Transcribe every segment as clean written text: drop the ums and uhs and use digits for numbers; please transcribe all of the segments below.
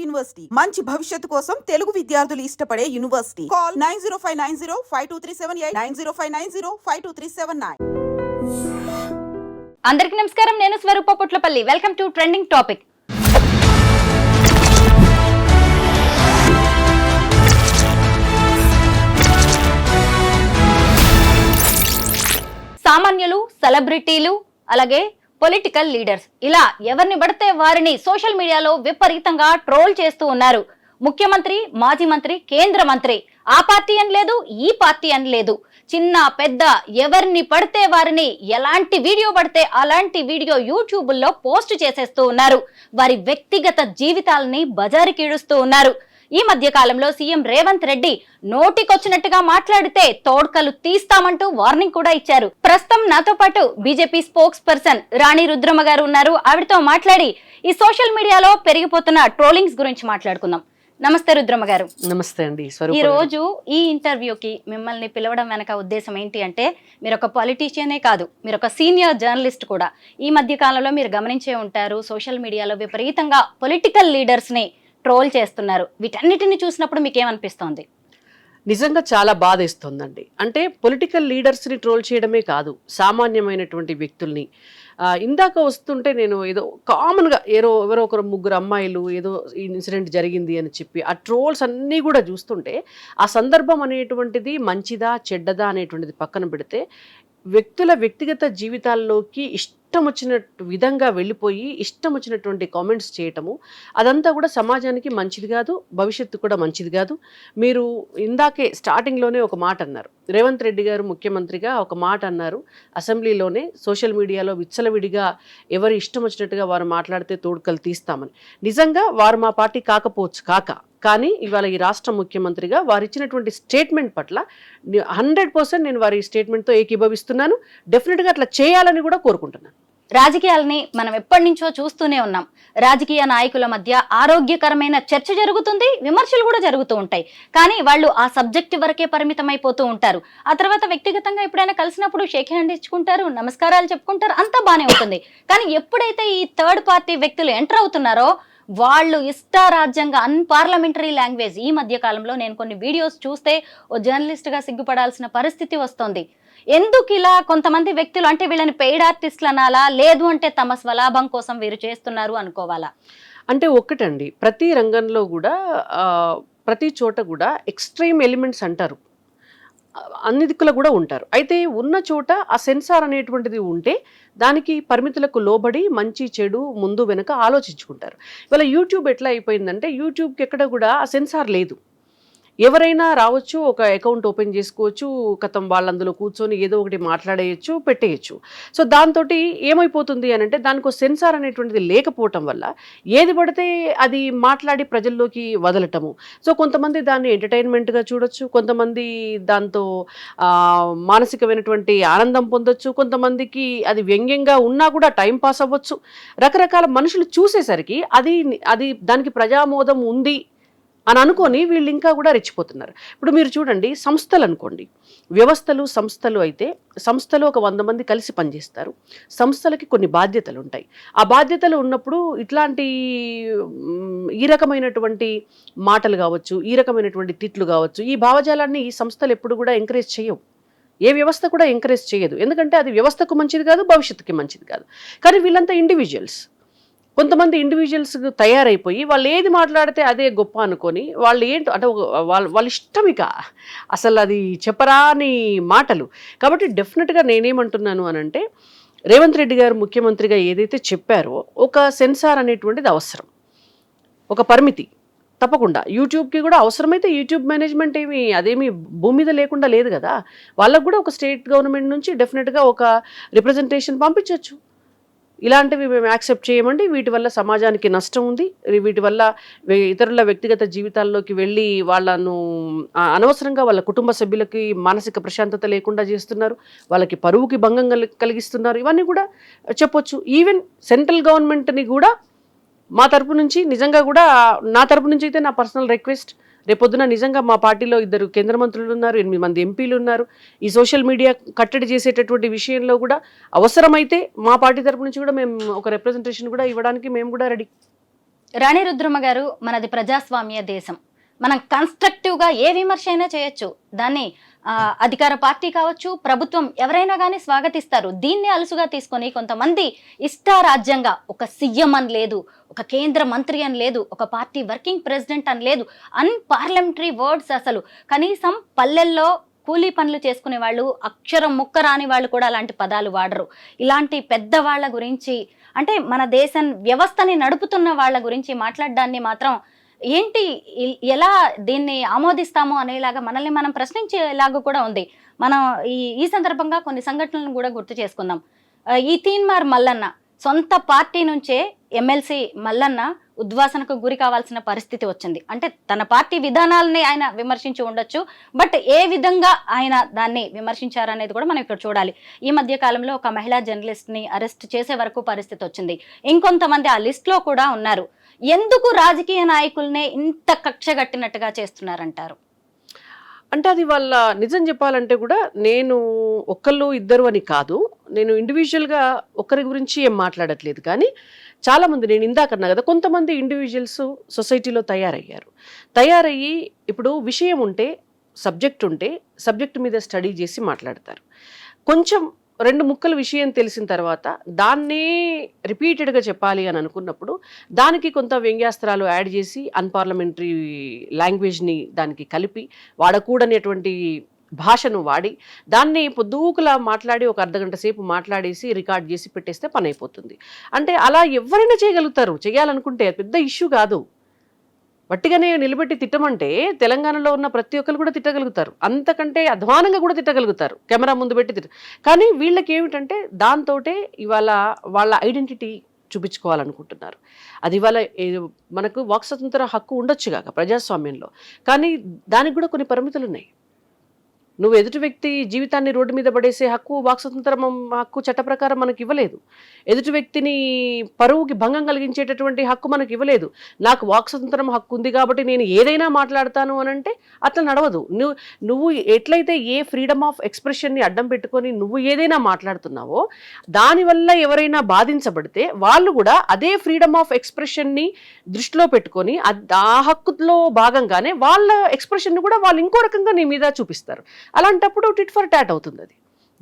University మంచి భవిష్యత్తు కోసం తెలుగు విద్యార్థులు ఇష్టపడే యూనివర్సిటీ. కాల్ 9059052378 9059052379. అందరికీ నమస్కారం. నేను Swaroopa Potlapalli. Welcome to trending topic. సామాన్యులు, సెలబ్రిటీలు, అలాగే పొలిటికల్ లీడర్స్, ఇలా ఎవరిని పడితే వారిని సోషల్ మీడియాలో విపరీతంగా ట్రోల్ చేస్తూ ఉన్నారు. ముఖ్యమంత్రి, మాజీ మంత్రి, కేంద్ర మంత్రి, ఆ పార్టీ అని లేదు, ఈ పార్టీ అని లేదు, చిన్న పెద్ద ఎవరిని పడితే వారిని ఎలాంటి వీడియో పడితే అలాంటి వీడియో యూట్యూబ్లో పోస్ట్ చేసేస్తూ ఉన్నారు. వారి వ్యక్తిగత జీవితాలని బజారుకి ఈడుస్తూ ఉన్నారు. ఈ మధ్య కాలంలో సీఎం రేవంత్ రెడ్డి నోటికొచ్చినట్టుగా మాట్లాడితే తోడ్కలు తీస్తామంటూ వార్నింగ్ కూడా ఇచ్చారు. ప్రస్తుతం నాతో పాటు బీజేపీ స్పోక్స్ పర్సన్ రాణి రుద్రమ్మ గారు ఉన్నారు. ఆవిడతో మాట్లాడి ఈ సోషల్ మీడియాలో పెరిగిపోతున్న ట్రోలింగ్స్ గురించి మాట్లాడుకుందాం. నమస్తే రుద్రమ్మ గారు. నమస్తే అండి. ఈ రోజు ఈ ఇంటర్వ్యూకి మిమ్మల్ని పిలవడం వెనక ఉద్దేశం ఏంటి అంటే, మీరు ఒక పొలిటీషియనే కాదు, మీరు ఒక సీనియర్ జర్నలిస్ట్ కూడా. ఈ మధ్య కాలంలో మీరు గమనించే ఉంటారు, సోషల్ మీడియాలో విపరీతంగా పొలిటికల్ లీడర్స్ ని ట్రోల్ చేస్తున్నారు. వీటన్నిటిని చూసినప్పుడు మీకు ఏమనిపిస్తోంది? నిజంగా చాలా బాధేస్తుందండి. అంటే పొలిటికల్ లీడర్స్ని ట్రోల్ చేయడమే కాదు, సామాన్యమైనటువంటి వ్యక్తుల్ని. ఇందాక వస్తుంటే నేను ఏదో కామన్గా ఎవరో ఒకరు ముగ్గురు అమ్మాయిలు ఏదో ఇన్సిడెంట్ జరిగింది అని చెప్పి ఆ ట్రోల్స్ అన్నీ కూడా చూస్తుంటే, ఆ సందర్భం అనేటువంటిది మంచిదా చెడ్డదా అనేటువంటిది పక్కన పెడితే, వ్యక్తుల వ్యక్తిగత జీవితాల్లోకి ఇష్టం వచ్చిన విధంగా వెళ్ళిపోయి ఇష్టం వచ్చినటువంటి కామెంట్స్ చేయటము, అదంతా కూడా సమాజానికి మంచిది కాదు, భవిష్యత్తు కూడా మంచిది కాదు. మీరు ఇందాకే స్టార్టింగ్లోనే ఒక మాట అన్నారు, రేవంత్ రెడ్డి గారు ముఖ్యమంత్రిగా ఒక మాట అన్నారు అసెంబ్లీలోనే, సోషల్ మీడియాలో విచ్చలవిడిగా ఎవరు ఇష్టం వచ్చినట్టుగా వారు మాట్లాడితే తోడుకలు తీస్తామని. నిజంగా వారు మా పార్టీ కాకపోవచ్చు కానీ ఇవాళ ఈ రాష్ట్ర ముఖ్యమంత్రిగా వారు ఇచ్చినటువంటి స్టేట్మెంట్ పట్ల 100% నేను వారి స్టేట్మెంట్తో ఏకీభవిస్తున్నాను. డెఫినెట్గా అట్లా చేయాలని కూడా కోరుకుంటున్నాను. రాజకీయాలని మనం ఎప్పటి నుంచో చూస్తూనే ఉన్నాం. రాజకీయ నాయకుల మధ్య ఆరోగ్యకరమైన చర్చ జరుగుతుంది, విమర్శలు కూడా జరుగుతూ ఉంటాయి. కానీ వాళ్ళు ఆ సబ్జెక్ట్ వరకే పరిమితం అయిపోతూ ఉంటారు. ఆ తర్వాత వ్యక్తిగతంగా ఎప్పుడైనా కలిసినప్పుడు షేక్ హ్యాండ్ ఇచ్చుకుంటారు, నమస్కారాలు చెప్పుకుంటారు, అంతా బానే ఉంటుంది. కానీ ఎప్పుడైతే ఈ థర్డ్ పార్టీ వ్యక్తులు ఎంటర్ అవుతున్నారో, వాళ్ళు ఇష్టారాజ్యంగా అన్పార్లమెంటరీ లాంగ్వేజ్. ఈ మధ్య కాలంలో నేను కొన్ని వీడియోస్ చూస్తే ఓ జర్నలిస్ట్గా సిగ్గుపడాల్సిన పరిస్థితి వస్తుంది. ఎందుకు ఇలా కొంతమంది వ్యక్తులు, అంటే వీళ్ళని పెయిడ్ ఆర్టిస్టులు అనాలా, లేదు అంటే తమ స్వలాభం కోసం వీరు చేస్తున్నారు అనుకోవాలా? అంటే ఒక్కటండి, ప్రతి రంగంలో కూడా ప్రతి చోట కూడా ఎక్స్ట్రీమ్ ఎలిమెంట్స్ అంటారు, అన్ని దిక్కులు కూడా ఉంటారు. అయితే ఉన్న చోట ఆ సెన్సార్ అనేటువంటిది ఉంటే దానికి పరిమితులకు లోబడి మంచి చెడు ముందు వెనక ఆలోచించుకుంటారు. ఇవాళ యూట్యూబ్ ఎట్లా అయిపోయిందంటే, యూట్యూబ్కి ఎక్కడ కూడా ఆ సెన్సార్ లేదు. ఎవరైనా రావచ్చు, ఒక అకౌంట్ ఓపెన్ చేసుకోవచ్చు, కథం వాళ్ళందులో కూర్చొని ఏదో ఒకటి మాట్లాడేయచ్చు, పెట్టేయచ్చు. సో దాంతో ఏమైపోతుంది అని అంటే, దానికి సెన్సార్ అనేటువంటిది లేకపోవటం వల్ల ఏది పడితే అది మాట్లాడి ప్రజల్లోకి వదలటము. సో కొంతమంది దాన్ని ఎంటర్టైన్మెంట్గా చూడొచ్చు, కొంతమంది దాంతో మానసికమైనటువంటి ఆనందం పొందొచ్చు, కొంతమందికి అది వ్యంగ్యంగా ఉన్నా కూడా టైం పాస్ అవ్వచ్చు. రకరకాల మనుషులు చూసేసరికి అది దానికి ప్రజామోదం ఉంది అని అనుకొని వీళ్ళు ఇంకా కూడా రెచ్చిపోతున్నారు. ఇప్పుడు మీరు చూడండి, సంస్థలు అనుకోండి, సంస్థలు అయితే సంస్థలో ఒక 100 మంది కలిసి పనిచేస్తారు. సంస్థలకి కొన్ని బాధ్యతలు ఉంటాయి. ఆ బాధ్యతలు ఉన్నప్పుడు ఇట్లాంటి ఈ రకమైనటువంటి మాటలు కావచ్చు, ఈ రకమైనటువంటి తిట్లు కావచ్చు, ఈ భావజాలాన్ని ఈ సంస్థలు ఎప్పుడు కూడా ఎంకరేజ్ చేయవు. ఏ వ్యవస్థ కూడా ఎంకరేజ్ చేయదు. ఎందుకంటే అది వ్యవస్థకు మంచిది కాదు, భవిష్యత్తుకి మంచిది కాదు. కానీ వీళ్ళంతా ఇండివిజువల్స్. కొంతమంది ఇండివిజువల్స్ తయారైపోయి వాళ్ళు ఏది మాట్లాడితే అదే గొప్ప అనుకొని వాళ్ళు ఏంటో అంటే వాళ్ళ ఇష్టం, ఇక అసలు అది చెప్పరాని మాటలు. కాబట్టి డెఫినెట్గా నేనేమంటున్నాను అని అంటే, రేవంత్ రెడ్డి గారు ముఖ్యమంత్రిగా ఏదైతే చెప్పారో, ఒక సెన్సార్ అనేటువంటిది అవసరం, ఒక పరిమితి తప్పకుండా. యూట్యూబ్కి కూడా అవసరమైతే యూట్యూబ్ మేనేజ్మెంట్ అదేమి భూమి మీద లేకుండా లేదు కదా. వాళ్ళకు కూడా ఒక స్టేట్ గవర్నమెంట్ నుంచి డెఫినెట్గా ఒక రిప్రజెంటేషన్ పంపించవచ్చు. ఇలాంటివి మేము యాక్సెప్ట్ చేయమండి, వీటి వల్ల సమాజానికి నష్టం ఉంది, వీటి వల్ల ఇతరుల వ్యక్తిగత జీవితాల్లోకి వెళ్ళి వాళ్ళను అనవసరంగా వాళ్ళ కుటుంబ సభ్యులకి మానసిక ప్రశాంతత లేకుండా చేస్తున్నారు, వాళ్ళకి పరువుకి భంగం కలిగిస్తున్నారు, ఇవన్నీ కూడా చెప్పొచ్చు. ఈవెన్ సెంట్రల్ గవర్నమెంట్ని కూడా మా తరపు నుంచి, నిజంగా కూడా నా తరపు నుంచి అయితే నా పర్సనల్ రిక్వెస్ట్, రేపొద్దున నిజంగా మా పార్టీలో 2 కేంద్ర మంత్రులు ఉన్నారు, 8 మంది ఎంపీలు ఉన్నారు. ఈ సోషల్ మీడియా కట్టడి చేసేటటువంటి విషయంలో కూడా అవసరమైతే మా పార్టీ తరపు నుంచి కూడా మేము ఒక రిప్రజెంటేషన్ కూడా ఇవ్వడానికి మేము కూడా రెడీ. రాణి రుద్రమ గారు, మనది ప్రజాస్వామ్య దేశం. మనం కన్స్ట్రక్టివ్ గా ఏ విమర్శ అయినా చేయొచ్చు. దాన్ని అధికార పార్టీ కావచ్చు, ప్రభుత్వం ఎవరైనా కానీ స్వాగతిస్తారు. దీన్ని అలుసుగా తీసుకొని కొంతమంది ఇష్టారాజ్యంగా ఒక సీఎం అని లేదు, ఒక కేంద్ర మంత్రి అని లేదు, ఒక పార్టీ వర్కింగ్ ప్రెసిడెంట్ అని లేదు, అన్పార్లమెంటరీ వర్డ్స్. అసలు కనీసం పల్లెల్లో కూలీ పనులు చేసుకునే వాళ్ళు, అక్షరం ముక్క రాని వాళ్ళు కూడా అలాంటి పదాలు వాడరు. ఇలాంటి పెద్దవాళ్ళ గురించి, అంటే మన దేశం వ్యవస్థని నడుపుతున్న వాళ్ళ గురించి మాట్లాడడాన్ని మాత్రం ఏంటి, ఎలా దీన్ని ఆమోదిస్తాము అనేలాగా మనల్ని మనం ప్రశ్నించేలాగా కూడా ఉంది. మనం ఈ సందర్భంగా కొన్ని సంఘటనలను కూడా గుర్తు చేసుకుందాం. ఈ తీన్మార్ మల్లన్న సొంత పార్టీ నుంచే ఎమ్మెల్సీ మల్లన్న ఉద్వాసనకు గురి కావాల్సిన పరిస్థితి వచ్చింది. అంటే తన పార్టీ విధానాలని ఆయన విమర్శించి ఉండొచ్చు, బట్ ఏ విధంగా ఆయన దాన్ని విమర్శించారనేది కూడా మనం ఇక్కడ చూడాలి. ఈ మధ్య కాలంలో ఒక మహిళా జర్నలిస్ట్ ని అరెస్ట్ చేసే వరకు పరిస్థితి వచ్చింది. ఇంకొంతమంది ఆ లిస్ట్ లో కూడా ఉన్నారు. ఎందుకు రాజకీయ నాయకుల్నే ఇంత కక్షగట్టినట్టుగా చేస్తున్నారంటారు? అంటే అది వాళ్ళ నిజం చెప్పాలంటే కూడా నేను ఒక్కళ్ళు ఇద్దరు అని కాదు, నేను ఇండివిజువల్గా ఒక్కరి గురించి ఏం మాట్లాడట్లేదు. కానీ చాలామంది, నేను ఇందాక అన్నా కదా, కొంతమంది ఇండివిజువల్స్ సొసైటీలో తయారయ్యి ఇప్పుడు విషయం ఉంటే, సబ్జెక్ట్ మీద స్టడీ చేసి మాట్లాడతారు. కొంచెం రెండు ముక్కల విషయం తెలిసిన తర్వాత దాన్నే రిపీటెడ్గా చెప్పాలి అని అనుకున్నప్పుడు దానికి కొంత వ్యంగ్యాస్త్రాలు యాడ్ చేసి అన్పార్లమెంటరీ లాంగ్వేజ్ని దానికి కలిపి వాడకూడనేటువంటి భాషను వాడి దాన్ని పొద్దుకులా మాట్లాడి ఒక అర్ధగంట సేపు మాట్లాడేసి రికార్డ్ చేసి పెట్టేస్తే పని అయిపోతుంది. అంటే అలా ఎవరైనా చేయగలుగుతారు, చేయాలనుకుంటే పెద్ద ఇష్యూ కాదు. వట్టిగానే నిలబెట్టి తిట్టమంటే తెలంగాణలో ఉన్న ప్రతి ఒక్కరు కూడా తిట్టగలుగుతారు, అంతకంటే అధ్వానంగా కూడా తిట్టగలుగుతారు కెమెరా ముందు పెట్టి కానీ వీళ్ళకి ఏమిటంటే దాంతోటే ఇవాళ వాళ్ళ ఐడెంటిటీ చూపించుకోవాలనుకుంటున్నారు. అది ఇవాళ మనకు వాక్ స్వతంత్ర హక్కు ఉండొచ్చు కాక ప్రజాస్వామ్యంలో, కానీ దానికి కూడా కొన్ని పరిమితులు ఉన్నాయి. నువ్వు ఎదుటి వ్యక్తి జీవితాన్ని రోడ్డు మీద పడేసే హక్కు, వాక్ స్వతంత్రం హక్కు చట్ట ప్రకారం మనకి ఇవ్వలేదు. ఎదుటి వ్యక్తిని పరువుకి భంగం కలిగించేటటువంటి హక్కు మనకి ఇవ్వలేదు. నాకు వాక్ స్వతంత్రం హక్కు ఉంది కాబట్టి నేను ఏదైనా మాట్లాడతాను అని అంటే అట్లా నడవదు. నువ్వు ఎట్లయితే ఏ ఫ్రీడమ్ ఆఫ్ ఎక్స్ప్రెషన్ని అడ్డం పెట్టుకొని నువ్వు ఏదైనా మాట్లాడుతున్నావో దానివల్ల ఎవరైనా బాధించబడితే వాళ్ళు కూడా అదే ఫ్రీడమ్ ఆఫ్ ఎక్స్ప్రెషన్ని దృష్టిలో పెట్టుకొని ఆ హక్కులో భాగంగానే వాళ్ళ ఎక్స్ప్రెషన్ని కూడా వాళ్ళు ఇంకో రకంగా నీ మీద చూపిస్తారు. అలాంటప్పుడు టిట్ ఫర్ టాట్ అవుతుంది. అది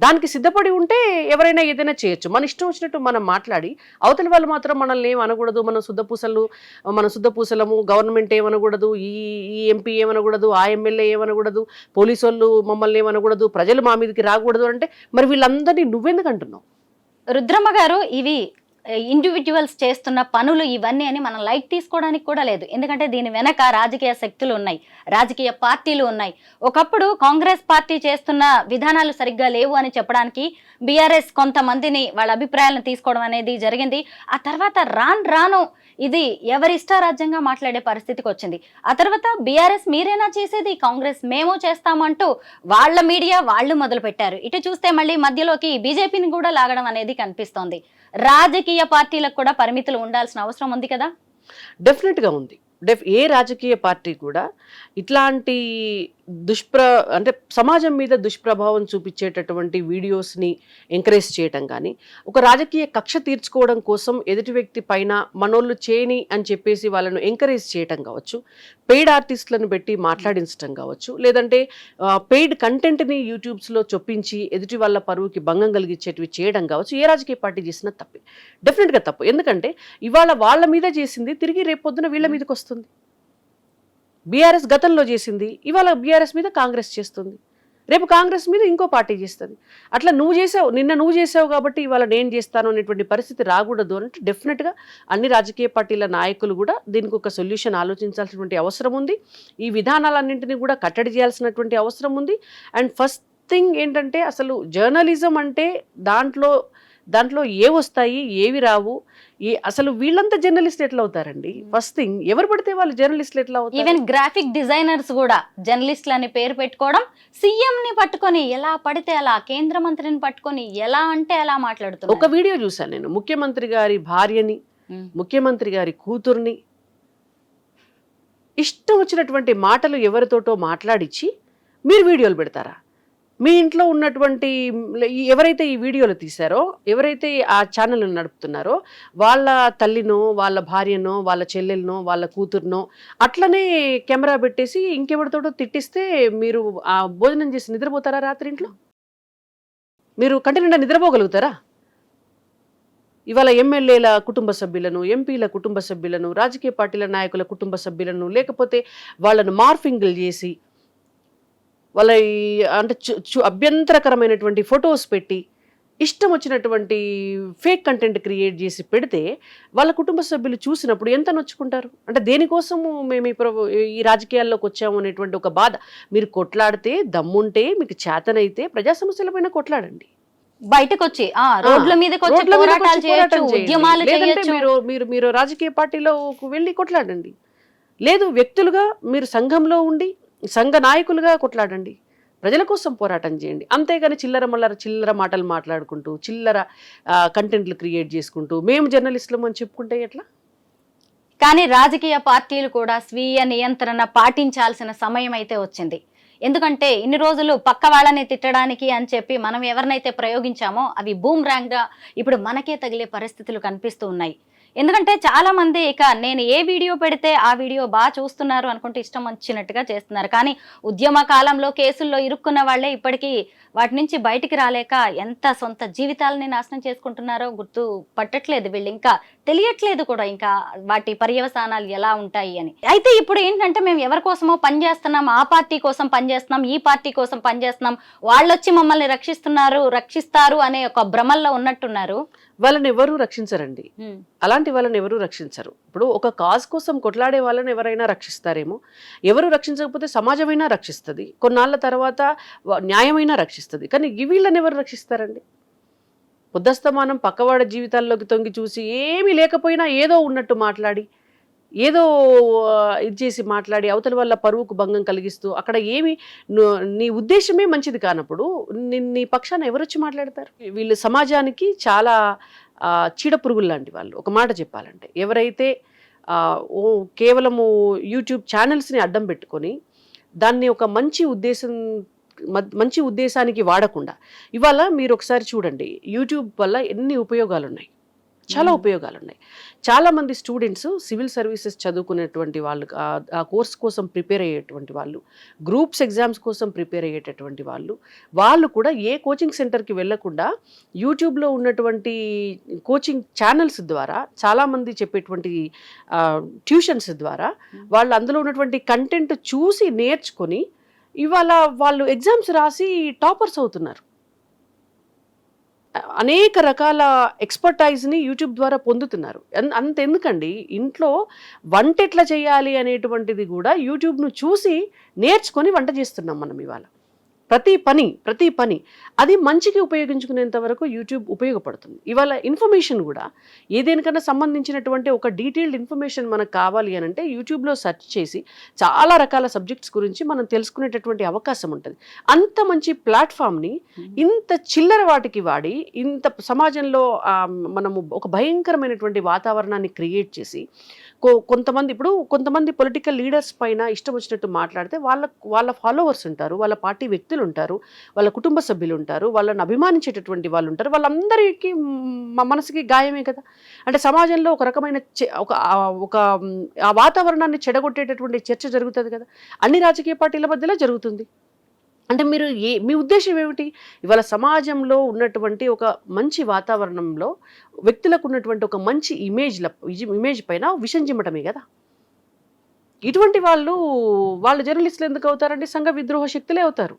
దానికి సిద్ధపడి ఉంటే ఎవరైనా ఏదైనా చేయొచ్చు. మన ఇష్టం వచ్చినట్టు మనం మాట్లాడి అవతలి వాళ్ళు మాత్రం మనల్ని ఏం అనకూడదు, మన శుద్ధపూసలము, గవర్నమెంట్ ఏమనకూడదు, ఈ ఎంపీ ఏమనకూడదు, ఆ ఎమ్మెల్యే ఏమనకూడదు, పోలీసు వాళ్ళు మమ్మల్ని ఏమనకూడదు, ప్రజలు మా మీదకి రాకూడదు అంటే మరి వీళ్ళందరినీ నువ్వెందుకు అంటున్నావు? రుద్రమ్మ గారు, ఇవి ఇండివిజువల్స్ చేస్తున్న పనులు ఇవన్నీ అని మనం లైట్ తీసుకోవడానికి కూడా లేదు. ఎందుకంటే దీని వెనక రాజకీయ శక్తులు ఉన్నాయి, రాజకీయ పార్టీలు ఉన్నాయి. ఒకప్పుడు కాంగ్రెస్ పార్టీ చేస్తున్న విధానాలు సరిగ్గా లేవు అని చెప్పడానికి బీఆర్ఎస్ కొంతమందిని వాళ్ళ అభిప్రాయాలను తీసుకోవడం అనేది జరిగింది. ఆ తర్వాత రాను ఇది ఎవరిష్టారాజ్యంగా మాట్లాడే పరిస్థితికి వచ్చింది. ఆ తర్వాత బీఆర్ఎస్ మీరేనా చేసేది, కాంగ్రెస్ మేము చేస్తామంటూ వాళ్ళ మీడియా వాళ్ళు మొదలు పెట్టారు. ఇటు చూస్తే మళ్ళీ మధ్యలోకి బీజేపీని కూడా లాగడం అనేది కనిపిస్తోంది. రాజకీయ పార్టీలకు కూడా పరిమితులు ఉండాల్సిన అవసరం ఉంది కదా? డెఫినెట్గా ఉంది. ఏ రాజకీయ పార్టీ కూడా ఇట్లాంటి అంటే సమాజం మీద దుష్ప్రభావం చూపించేటటువంటి వీడియోస్ని ఎంకరేజ్ చేయటం కానీ, ఒక రాజకీయ కక్ష తీర్చుకోవడం కోసం ఎదుటి వ్యక్తి పైన మనోళ్ళు చేయని అని చెప్పేసి వాళ్ళను ఎంకరేజ్ చేయటం కావచ్చు, పెయిడ్ ఆర్టిస్టులను పెట్టి మాట్లాడించడం కావచ్చు, లేదంటే పెయిడ్ కంటెంట్ని యూట్యూబ్స్లో చొప్పించి ఎదుటి వాళ్ళ పరువుకి భంగం కలిగించేటివి చేయడం కావచ్చు, ఏ రాజకీయ పార్టీ చేసినా తప్పే, డెఫినెట్గా తప్పు. ఎందుకంటే ఇవాళ వాళ్ళ మీద చేసింది తిరిగి రేపొద్దున వీళ్ళ మీదకి వస్తుంది. బీఆర్ఎస్ గతంలో చేసింది ఇవాళ బీఆర్ఎస్ మీద కాంగ్రెస్ చేస్తుంది, రేపు కాంగ్రెస్ మీద ఇంకో పార్టీ చేస్తుంది. అట్లా నిన్న నువ్వు చేసావు కాబట్టి ఇవాళ నేను చేస్తాను అనేటువంటి పరిస్థితి రాకూడదు అంటే డెఫినెట్గా అన్ని రాజకీయ పార్టీల నాయకులు కూడా దీనికి ఒక సొల్యూషన్ ఆలోచించాల్సినటువంటి అవసరం ఉంది. ఈ విధానాలన్నింటినీ కూడా కట్టడి చేయాల్సినటువంటి అవసరం ఉంది. అండ్ ఫస్ట్ థింగ్ ఏంటంటే, అసలు జర్నలిజం అంటే దాంట్లో ఏ వస్తాయి ఏవి రావు, అసలు వీళ్ళంతా జర్నలిస్ట్ ఎట్లా అవుతారండి? ఫస్ట్ థింగ్, ఎవరు పడితే వాళ్ళు జర్నలిస్టులు ఎట్లా అవుతారు? ఈవెన్ గ్రాఫిక్ డిజైనర్స్ కూడా జర్నలిస్టులు అని పేరు పెట్టుకోవడం, సీఎం ని పట్టుకొని ఎలా పడితే అలా, కేంద్ర మంత్రిని పట్టుకొని ఎలా అంటే అలా మాట్లాడుతున్నారు. ఒక వీడియో చూసాను నేను, ముఖ్యమంత్రి గారి భార్యని, ముఖ్యమంత్రి గారి కూతుర్ని ఇష్టం వచ్చినటువంటి మాటలు ఎవరితోటో మాట్లాడించి మీరు వీడియోలు పెడతారా? మీ ఇంట్లో ఉన్నటువంటి ఎవరైతే ఈ వీడియోలు తీశారో, ఎవరైతే ఆ ఛానల్ నడుపుతున్నారో వాళ్ళ తల్లినో, వాళ్ళ భార్యనో, వాళ్ళ చెల్లెలనో, వాళ్ళ కూతురునో అట్లనే కెమెరా పెట్టేసి ఇంకెవరితోటో తిట్టిస్తే మీరు ఆ భోజనం చేసి నిద్రపోతారా రాత్రి ఇంట్లో? మీరు కంటి నిండా నిద్రపోగలుగుతారా? ఇవాళ ఎమ్మెల్యేల కుటుంబ సభ్యులను, ఎంపీల కుటుంబ సభ్యులను, రాజకీయ పార్టీల నాయకుల కుటుంబ సభ్యులను, లేకపోతే వాళ్ళను మార్ఫింగ్లు చేసి వాళ్ళ అంటే అభ్యంతరకరమైనటువంటి ఫొటోస్ పెట్టి ఇష్టం వచ్చినటువంటి ఫేక్ కంటెంట్ క్రియేట్ చేసి పెడితే వాళ్ళ కుటుంబ సభ్యులు చూసినప్పుడు ఎంత నొచ్చుకుంటారు? అంటే దేనికోసము మేము ఈ రాజకీయాల్లోకి వచ్చాము అనేటువంటి ఒక బాధ. మీరు కొట్లాడితే దమ్ముంటే, మీకు చేతనైతే ప్రజా సమస్యలపైన కొట్లాడండి. బయటకు వచ్చి రోడ్ల మీదకి వచ్చి పోరాటాలు చేయొచ్చు, ఉద్యమాలు చేయొచ్చు. మీరు రాజకీయ పార్టీలో వెళ్ళి కొట్లాడండి. లేదు, వ్యక్తులుగా మీరు సంఘంలో ఉండి సంఘ నాయకులుగా కొట్లాడండి, ప్రజల కోసం పోరాటం చేయండి. అంతేగాని చిల్లర మాటలు మాట్లాడుకుంటూ, చిల్లర కంటెంట్లు క్రియేట్ చేసుకుంటూ మేము జర్నలిస్టులం అని చెప్పుకుంటే ఎట్లా? కానీ రాజకీయ పార్టీలు కూడా స్వీయ నియంత్రణ పాటించాల్సిన సమయం అయితే వచ్చింది. ఎందుకంటే ఇన్ని రోజులు పక్క వాళ్ళని తిట్టడానికి అని చెప్పి మనం ఎవరినైతే ప్రయోగించామో అవి బూమ్రాంగ్ గా ఇప్పుడు మనకే తగిలే పరిస్థితులు కనిపిస్తూ ఉన్నాయి. ఎందుకంటే చాలా మంది ఇక నేను ఏ వీడియో పెడితే ఆ వీడియో బాగా చూస్తున్నారు అనుకుంటే ఇష్టం వచ్చినట్టుగా చేస్తున్నారు. కానీ ఉద్యమ కాలంలో కేసుల్లో ఇరుక్కున్న వాళ్ళే ఇప్పటికీ వాటి నుంచి బయటికి రాలేక ఎంత సొంత జీవితాలని నాశనం చేసుకుంటున్నారో గుర్తు పట్టట్లేదు వీళ్ళు, ఇంకా తెలియట్లేదు కూడా ఇంకా వాటి పర్యవసానాలు ఎలా ఉంటాయి అని. అయితే ఇప్పుడు ఏంటంటే మేము ఎవరి కోసమో పనిచేస్తున్నాం, ఆ పార్టీ కోసం పనిచేస్తున్నాం, ఈ పార్టీ కోసం పనిచేస్తున్నాం, వాళ్ళు వచ్చి మమ్మల్ని రక్షిస్తారు అనే ఒక భ్రమల్లో ఉన్నట్టున్నారు. వాళ్ళని ఎవరు రక్షించరండి. అలాంటి వాళ్ళని ఎవరు రక్షించరు. ఇప్పుడు ఒక కాజ్ కోసం కొట్లాడే వాళ్ళని ఎవరైనా రక్షిస్తారేమో, ఎవరు రక్షించకపోతే సమాజమైనా రక్షిస్తుంది, కొన్నాళ్ళ తర్వాత న్యాయమైనా రక్షిస్తుంది. కానీ వీళ్ళని ఎవరు రక్షిస్తారండి? పొద్దస్తమానం పక్కవాడ జీవితాల్లోకి తొంగి చూసి ఏమీ లేకపోయినా ఏదో ఉన్నట్టు మాట్లాడి, ఏదో ఇది చేసి మాట్లాడి అవతల వల్ల పరువుకు భంగం కలిగిస్తూ, అక్కడ ఏమి నీ ఉద్దేశమే మంచిది కానప్పుడు నీ పక్షాన ఎవరొచ్చి మాట్లాడతారు? వీళ్ళు సమాజానికి చాలా చీడపురుగులు లాంటి వాళ్ళు. ఒక మాట చెప్పాలంటే, ఎవరైతే కేవలము యూట్యూబ్ ఛానల్స్ని అడ్డం పెట్టుకొని దాన్ని ఒక మంచి ఉద్దేశానికి వాడకుండా, ఇవాళ మీరు ఒకసారి చూడండి, యూట్యూబ్ వల్ల ఎన్ని ఉపయోగాలు ఉన్నాయి, చాలా ఉపయోగాలు ఉన్నాయి. చాలామంది స్టూడెంట్స్ సివిల్ సర్వీసెస్ చదువుకునేటువంటి వాళ్ళు, ఆ కోర్స్ కోసం ప్రిపేర్ అయ్యేటువంటి వాళ్ళు, గ్రూప్స్ ఎగ్జామ్స్ కోసం ప్రిపేర్ అయ్యేటటువంటి వాళ్ళు కూడా ఏ కోచింగ్ సెంటర్కి వెళ్ళకుండా యూట్యూబ్లో ఉన్నటువంటి కోచింగ్ ఛానల్స్ ద్వారా, చాలామంది చెప్పేటువంటి ట్యూషన్స్ ద్వారా వాళ్ళు అందులో ఉన్నటువంటి కంటెంట్ చూసి నేర్చుకొని ఇవాళ వాళ్ళు ఎగ్జామ్స్ రాసి టాపర్స్ అవుతున్నారు. అనేక రకాల ఎక్స్పర్టైజ్ని యూట్యూబ్ ద్వారా పొందుతున్నారు. అంతెందుకండి, ఇంట్లో వంట ఎట్లా చేయాలి అనేటువంటిది కూడా యూట్యూబ్ను చూసి నేర్చుకొని వంట చేస్తున్నాం మనం ఇవాళ. ప్రతి పని అది మంచికి ఉపయోగించుకునేంత వరకు యూట్యూబ్ ఉపయోగపడుతుంది. ఇవాళ ఇన్ఫర్మేషన్ కూడా ఏదేనికన్నా సంబంధించినటువంటి ఒక డీటెయిల్డ్ ఇన్ఫర్మేషన్ మనకు కావాలి అని అంటే యూట్యూబ్లో సెర్చ్ చేసి చాలా రకాల సబ్జెక్ట్స్ గురించి మనం తెలుసుకునేటటువంటి అవకాశం ఉంటుంది. అంత మంచి ప్లాట్ఫామ్ని ఇంత చిల్లర వాటికి వాడి, ఇంత సమాజంలో మనము ఒక భయంకరమైనటువంటి వాతావరణాన్ని క్రియేట్ చేసి, కొంతమంది పొలిటికల్ లీడర్స్ పైన ఇష్టం వచ్చినట్టు మాట్లాడితే వాళ్ళ ఫాలోవర్స్ ఉంటారు, వాళ్ళ పార్టీ వ్యక్తులు ఉంటారు, వాళ్ళ కుటుంబ సభ్యులు ఉంటారు, వాళ్ళని అభిమానించేటటువంటి వాళ్ళు ఉంటారు. వాళ్ళందరికీ మనసుకి గాయమే కదా. అంటే సమాజంలో ఒక రకమైన ఒక ఆ వాతావరణాన్ని చెడగొట్టేటటువంటి చర్చ జరుగుతుంది కదా, అన్ని రాజకీయ పార్టీల మధ్యలో జరుగుతుంది. అంటే మీ ఉద్దేశం ఏమిటి? ఇవాళ సమాజంలో ఉన్నటువంటి ఒక మంచి వాతావరణంలో వ్యక్తులకు ఉన్నటువంటి ఒక మంచి ఇమేజ్ పైన విషం చిమ్మటమే కదా. ఇటువంటి వాళ్ళు జర్నలిస్టులు ఎందుకు అవుతారండి? సంఘ విద్రోహ శక్తులే అవుతారు.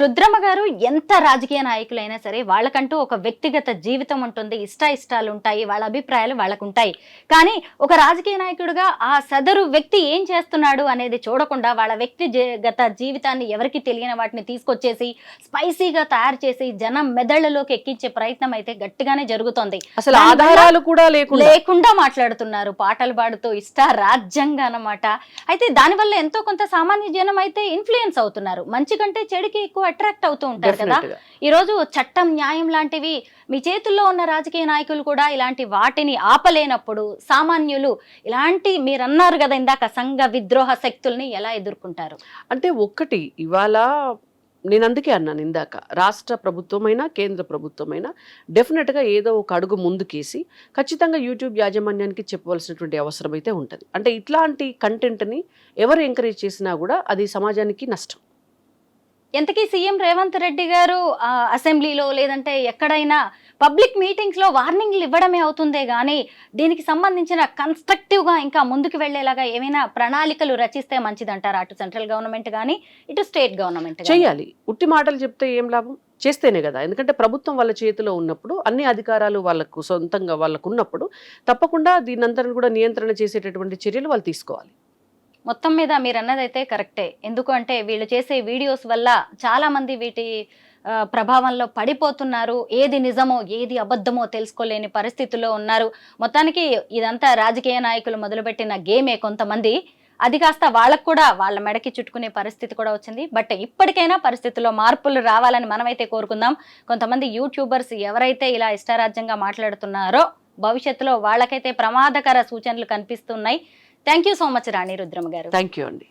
రుద్రమ్మ గారు, ఎంత రాజకీయ నాయకులైనా సరే వాళ్ళకంటూ ఒక వ్యక్తిగత జీవితం ఉంటుంది, ఇష్టాలు ఉంటాయి, వాళ్ళ అభిప్రాయాలు వాళ్ళకు ఉంటాయి. కానీ ఒక రాజకీయ నాయకుడిగా ఆ సదరు వ్యక్తి ఏం చేస్తున్నాడు అనేది చూడకుండా వాళ్ళ వ్యక్తిగత జీవితాన్ని ఎవరికి తెలియని వాటిని తీసుకొచ్చేసి స్పైసీగా తయారు చేసి జనం మెదళ్లలోకి ఎక్కించే ప్రయత్నం అయితే గట్టిగానే జరుగుతోంది. అసలు ఆధారాలు కూడా లేకుండా మాట్లాడుతున్నారు, పాటలు పాడుతూ రాజ్యంగా అన్నమాట. అయితే దానివల్ల ఎంతో కొంత సామాన్య జనం అయితే ఇన్ఫ్లుయెన్స్ అవుతున్నారు, మంచి కంటే చెడుకి అట్రాక్ట్ అవుతూ ఉంటారు కదా. ఈ రోజు చట్టం, న్యాయం లాంటివి మీ చేతుల్లో ఉన్న రాజకీయ నాయకులు కూడా ఇలాంటి వాటిని ఆపలేనప్పుడు సామాన్యులు ఇలాంటి, మీరు అన్నారు కదా ఇందాక, సంఘ విద్రోహ శక్తుల్ని ఎలా ఎదుర్కొంటారు? అంటే ఒక్కటి, ఇవాళ నేను అందుకే అన్నాను ఇందాక, రాష్ట్ర ప్రభుత్వమైనా కేంద్ర ప్రభుత్వమైనా డెఫినెట్గా ఏదో ఒక అడుగు ముందుకేసి ఖచ్చితంగా యూట్యూబ్ యాజమాన్యానికి చెప్పవలసినటువంటి అవసరం అయితే ఉంటుంది. అంటే ఇట్లాంటి కంటెంట్ని ఎవరు ఎంకరేజ్ చేసినా కూడా అది సమాజానికి నష్టం. ఎంతకీ సీఎం రేవంత్ రెడ్డి గారు అసెంబ్లీలో లేదంటే ఎక్కడైనా పబ్లిక్ మీటింగ్స్లో వార్నింగ్లు ఇవ్వడమే అవుతుందే కానీ దీనికి సంబంధించిన కన్స్ట్రక్టివ్గా ఇంకా ముందుకు వెళ్ళేలాగా ఏమైనా ప్రణాళికలు రచిస్తే మంచిదంటారా? అటు సెంట్రల్ గవర్నమెంట్ కానీ ఇటు స్టేట్ గవర్నమెంట్ చేయాలి. ఉట్టి మాటలు చెప్తే ఏం లాభం? చేస్తేనే కదా. ఎందుకంటే ప్రభుత్వం వాళ్ళ చేతిలో ఉన్నప్పుడు, అన్ని అధికారాలు వాళ్ళకు సొంతంగా వాళ్ళకు ఉన్నప్పుడు తప్పకుండా దీనంతరం కూడా నియంత్రణ చేసేటటువంటి చర్యలు వాళ్ళు తీసుకోవాలి. మొత్తం మీద మీరు అన్నదైతే కరెక్టే. ఎందుకు అంటే వీళ్ళు చేసే వీడియోస్ వల్ల చాలా మంది వీటి ప్రభావంలో పడిపోతున్నారు. ఏది నిజమో ఏది అబద్ధమో తెలుసుకోలేని పరిస్థితుల్లో ఉన్నారు. మొత్తానికి ఇదంతా రాజకీయ నాయకులు మొదలుపెట్టిన గేమే కొంతమంది. అది కాస్త వాళ్ళకు కూడా వాళ్ళ మెడకి చుట్టుకునే పరిస్థితి కూడా వచ్చింది. బట్ ఇప్పటికైనా పరిస్థితుల్లో మార్పులు రావాలని మనమైతే కోరుకుందాం. కొంతమంది యూట్యూబర్స్ ఎవరైతే ఇలా ఇష్టారాజ్యంగా మాట్లాడుతున్నారో భవిష్యత్తులో వాళ్ళకైతే ప్రమాదకర సూచనలు కనిపిస్తున్నాయి. థ్యాంక్ యూ సో మచ్ రాణి రుద్రమ గారు. థ్యాంక్ యూ అండి.